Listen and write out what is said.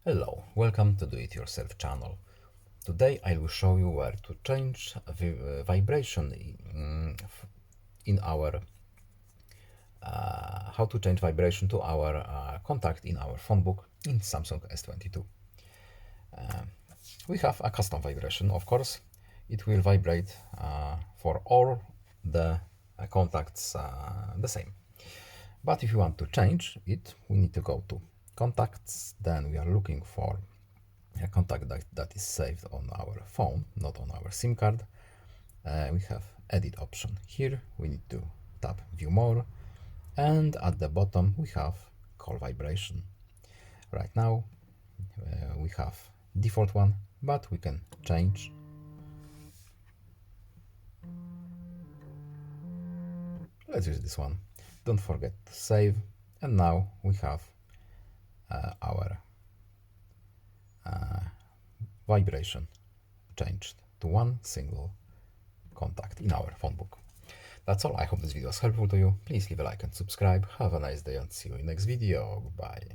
Hello, welcome to Do It Yourself channel. Today I will show you where to change the vibration in our how to change vibration to our contact in our phone book in Samsung S22. We have a custom vibration, of course. It will vibrate for all the contacts the same. But if you want to change it, we need to go to contacts. Then we are looking for a contact that is saved on our phone, not on our SIM card. We have edit option here. We need to tap view more, and at the bottom we have call vibration. Right now we have default one, but we can change. Let's use this one. Don't forget to save. And now we have our vibration changed to one single contact in our phone book. That's all. I hope this video was helpful to you. Please leave a like and subscribe. Have a nice day and see you in next video. Bye.